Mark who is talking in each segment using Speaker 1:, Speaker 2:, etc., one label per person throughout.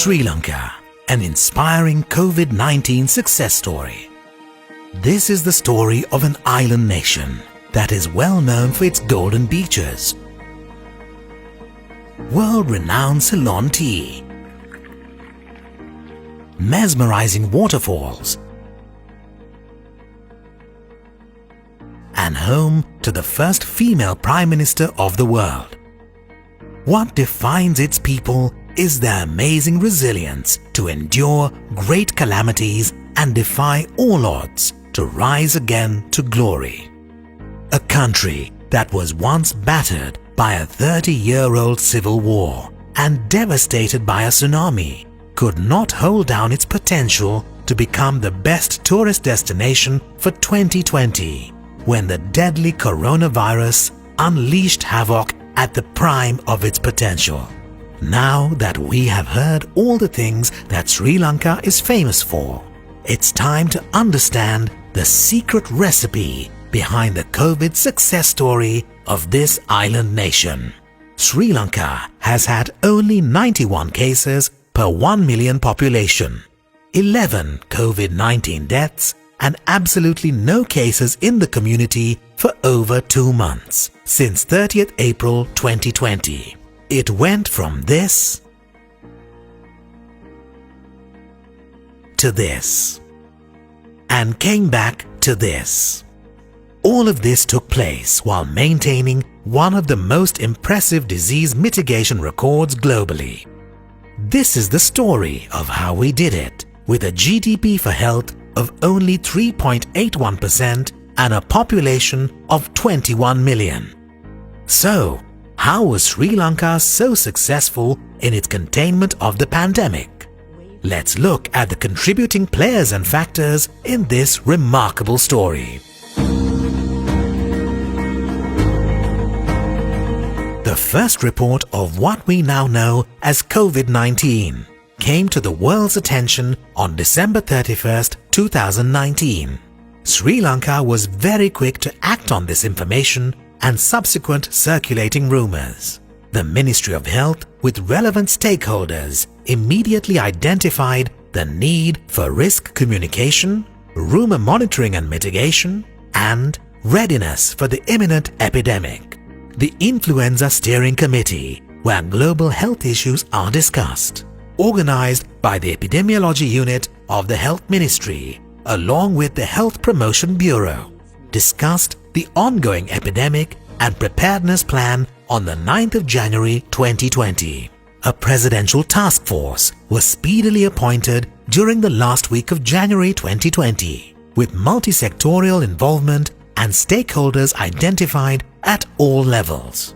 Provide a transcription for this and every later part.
Speaker 1: Sri Lanka, an inspiring COVID-19 success story. This is the story of an island nation that is well known for its golden beaches, world-renowned Ceylon tea, mesmerizing waterfalls, and home to the first female Prime Minister of the world. What defines its people is their amazing resilience to endure great calamities and defy all odds to rise again to glory. A country that was once battered by a 30-year-old civil war and devastated by a tsunami could not hold down its potential to become the best tourist destination for 2020 when the deadly coronavirus unleashed havoc at the prime of its potential. Now that we have heard all the things that Sri Lanka is famous for, it's time to understand the secret recipe behind the COVID success story of this island nation. Sri Lanka has had only 91 cases per 1 million population, 11 COVID-19 deaths, and absolutely no cases in the community for over 2 months since 30th April 2020. It went from this to this and came back to this. All of this took place while maintaining one of the most impressive disease mitigation records globally. This is the story of how we did it, with a GDP for health of only 3.81% and a population of 21 million. So, how was Sri Lanka so successful in its containment of the pandemic? Let's look at the contributing players and factors in this remarkable story. The first report of what we now know as COVID-19 came to the world's attention on December 31st, 2019. Sri Lanka was very quick to act on this information and subsequent circulating rumors. The Ministry of Health, with relevant stakeholders, immediately identified the need for risk communication, rumor monitoring and mitigation, and readiness for the imminent epidemic. The Influenza Steering Committee, where global health issues are discussed, organized by the Epidemiology Unit of the Health Ministry, along with the Health Promotion Bureau, discussed the ongoing epidemic and preparedness plan on the 9th of January 2020. A presidential task force was speedily appointed during the last week of January 2020, with multi-sectorial involvement and stakeholders identified at all levels.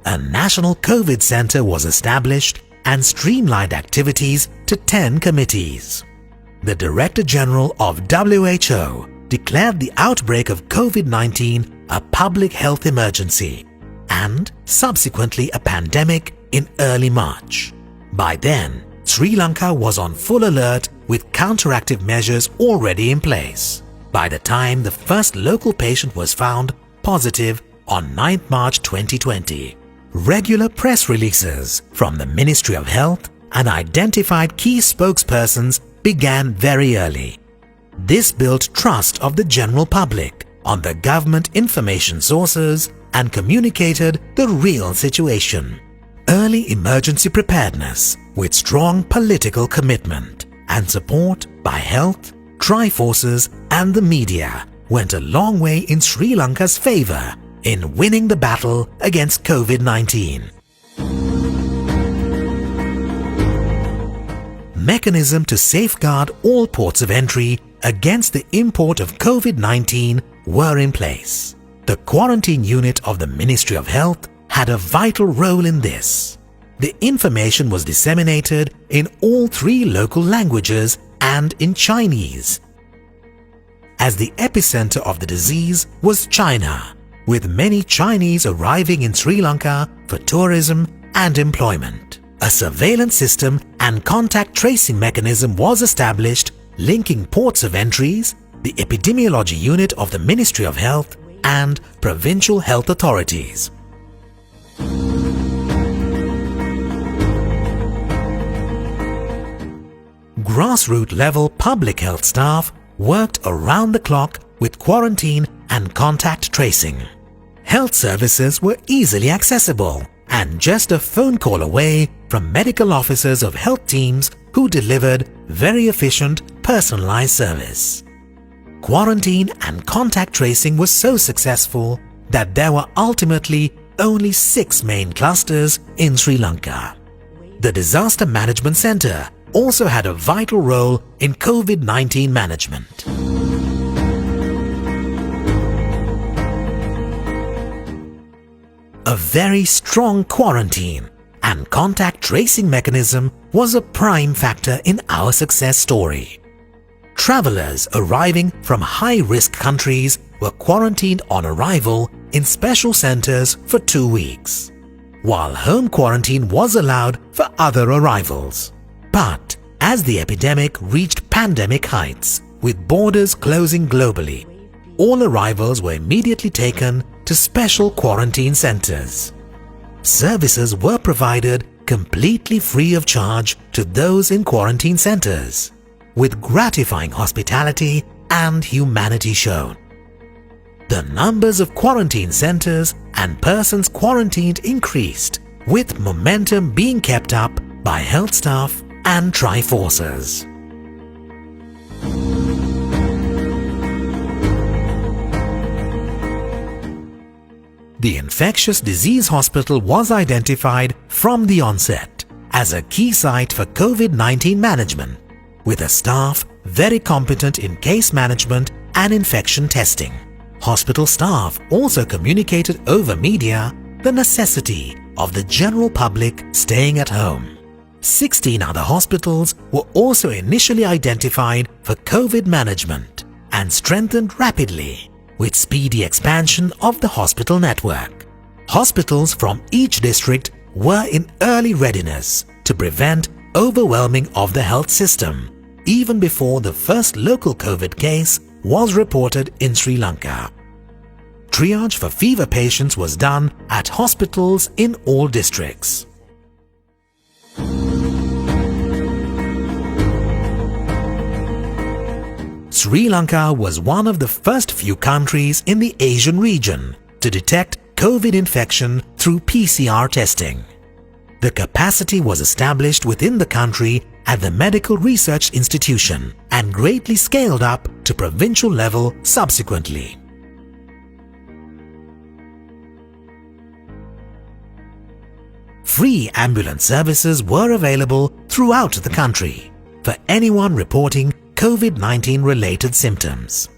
Speaker 1: A national COVID center was established and streamlined activities to 10 committees. The Director General of WHO declared the outbreak of COVID-19 a public health emergency and subsequently a pandemic in early March. By then, Sri Lanka was on full alert with counteractive measures already in place. By the time the first local patient was found positive on 9th March 2020, regular press releases from the Ministry of Health and identified key spokespersons began very early. This built trust of the general public on the government information sources and communicated the real situation. Early emergency preparedness with strong political commitment and support by health, Triforces and the media went a long way in Sri Lanka's favor in winning the battle against COVID-19. Mechanism to safeguard all ports of entry against the import of COVID-19 were in place. The quarantine unit of the Ministry of Health had a vital role in this. The information was disseminated in all 3 local languages and in Chinese, as the epicenter of the disease was China, with many Chinese arriving in Sri Lanka for tourism and employment. A surveillance system and contact tracing mechanism was established, linking ports of entries, the Epidemiology Unit of the Ministry of Health, and provincial health authorities. grassroots level public health staff worked around the clock with quarantine and contact tracing. Health services were easily accessible and just a phone call away from medical officers of health teams who delivered very efficient, personalized service. Quarantine and contact tracing was so successful that there were ultimately only 6 main clusters in Sri Lanka. The Disaster Management Centre also had a vital role in COVID-19 management. A very strong quarantine and contact tracing mechanism was a prime factor in our success story. Travelers arriving from high-risk countries were quarantined on arrival in special centers for 2 weeks, while home quarantine was allowed for other arrivals. But as the epidemic reached pandemic heights, with borders closing globally, all arrivals were immediately taken to special quarantine centers. Services were provided completely free of charge to those in quarantine centers, with gratifying hospitality and humanity shown. The numbers of quarantine centers and persons quarantined increased, with momentum being kept up by health staff and Triforces. The Infectious Disease Hospital was identified from the onset as a key site for COVID-19 management, with a staff very competent in case management and infection testing. Hospital staff also communicated over media the necessity of the general public staying at home. 16 other hospitals were also initially identified for COVID management and strengthened rapidly with speedy expansion of the hospital network. Hospitals from each district were in early readiness to prevent overwhelming of the health system, even before the first local COVID case was reported in Sri Lanka. Triage for fever patients was done at hospitals in all districts. Sri Lanka was one of the first few countries in the Asian region to detect COVID infection through PCR testing. The capacity was established within the country at the Medical Research Institution and greatly scaled up to provincial level subsequently. Free ambulance services were available throughout the country for anyone reporting COVID-19 related symptoms.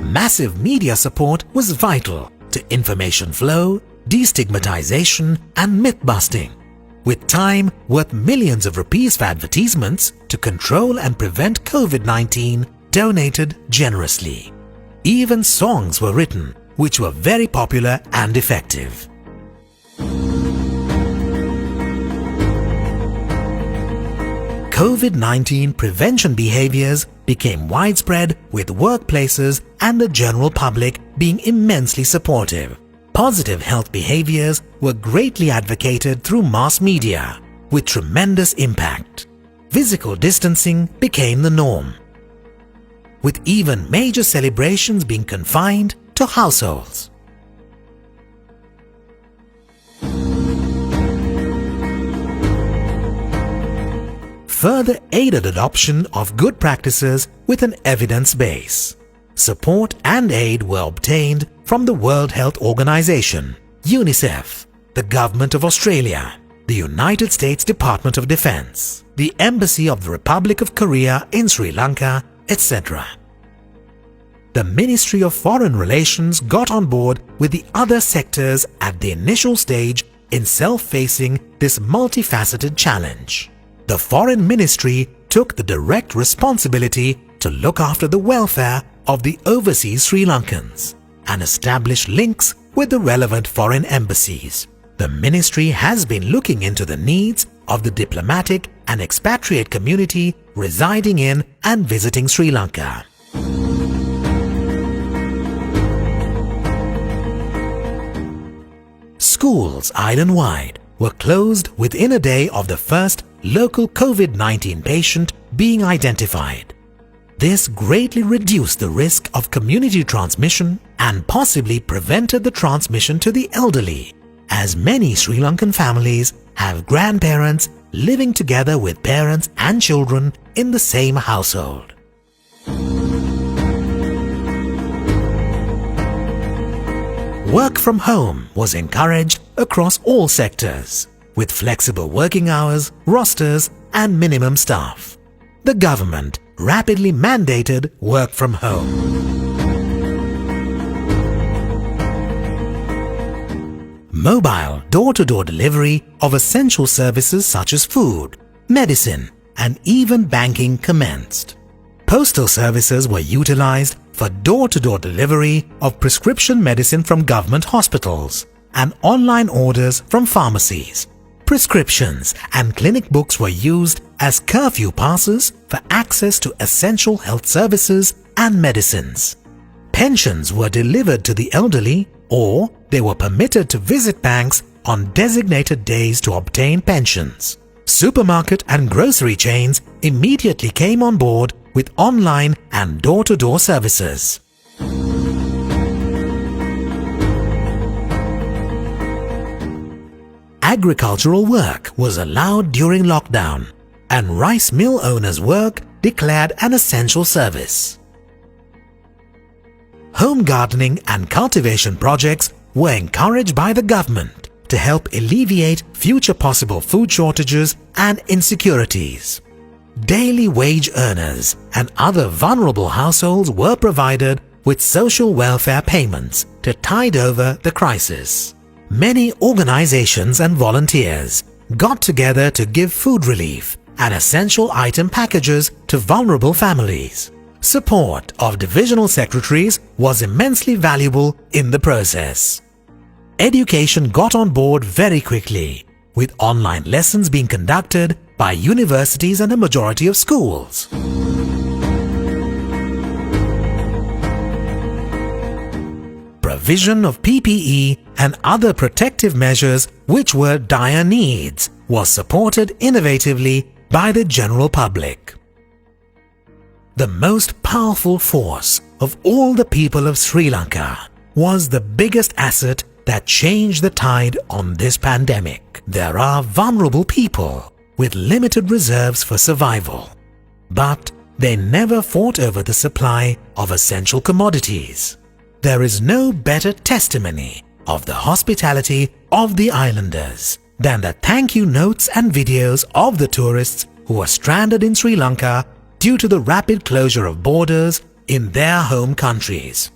Speaker 1: Massive media support was vital to information flow, destigmatization and myth-busting, with time worth millions of rupees for advertisements to control and prevent COVID-19 donated generously. Even songs were written, which were very popular and effective. COVID-19 prevention behaviors became widespread, with workplaces and the general public being immensely supportive. Positive health behaviors were greatly advocated through mass media, with tremendous impact. Physical distancing became the norm, with even major celebrations being confined to households. Further aided adoption of good practices with an evidence base. Support and aid were obtained from the World Health Organization, UNICEF, the Government of Australia, the United States Department of Defense, the Embassy of the Republic of Korea in Sri Lanka, etc. The Ministry of Foreign Relations got on board with the other sectors at the initial stage in self-facing this multifaceted challenge. The Foreign Ministry took the direct responsibility to look after the welfare of the overseas Sri Lankans and establish links with the relevant foreign embassies. The ministry has been looking into the needs of the diplomatic and expatriate community residing in and visiting Sri Lanka. Schools island-wide were closed within a day of the first local COVID-19 patient being identified. This greatly reduced the risk of community transmission and possibly prevented the transmission to the elderly, as many Sri Lankan families have grandparents living together with parents and children in the same household. Work from home was encouraged across all sectors, with flexible working hours, rosters, and minimum staff. The government rapidly mandated work from home. Mobile door-to-door delivery of essential services such as food, medicine, and even banking commenced. Postal services were utilized for door-to-door delivery of prescription medicine from government hospitals and online orders from pharmacies. Prescriptions and clinic books were used as curfew passes for access to essential health services and medicines. Pensions were delivered to the elderly, or they were permitted to visit banks on designated days to obtain pensions. Supermarket and grocery chains immediately came on board with online and door-to-door services. Agricultural work was allowed during lockdown, and rice mill owners' work declared an essential service. Home gardening and cultivation projects were encouraged by the government to help alleviate future possible food shortages and insecurities. Daily wage earners and other vulnerable households were provided with social welfare payments to tide over the crisis. Many organizations and volunteers got together to give food relief and essential item packages to vulnerable families. Support of divisional secretaries was immensely valuable in the process. Education got on board very quickly, with online lessons being conducted by universities and a majority of schools. Provision of PPE and other protective measures which were dire needs was supported innovatively by the general public. The most powerful force of all the people of Sri Lanka was the biggest asset that changed the tide on this pandemic. There are vulnerable people with limited reserves for survival, but they never fought over the supply of essential commodities. There is no better testimony of the hospitality of the islanders than the thank you notes and videos of the tourists who were stranded in Sri Lanka due to the rapid closure of borders in their home countries.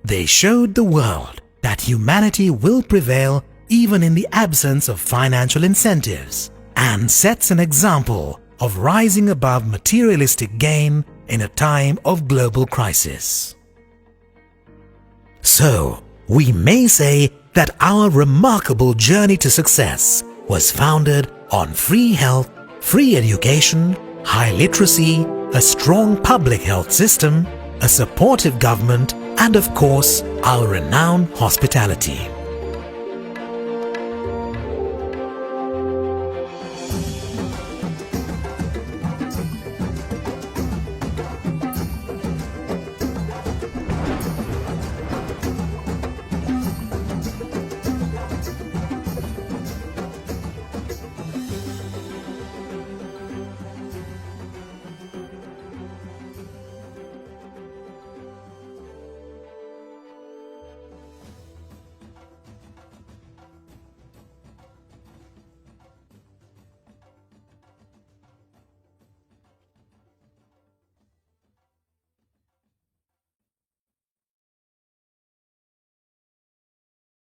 Speaker 1: They showed the world that humanity will prevail even in the absence of financial incentives, and sets an example of rising above materialistic gain in a time of global crisis. So, we may say that our remarkable journey to success was founded on free health, free education, high literacy, a strong public health system, a supportive government, and of course, our renowned hospitality.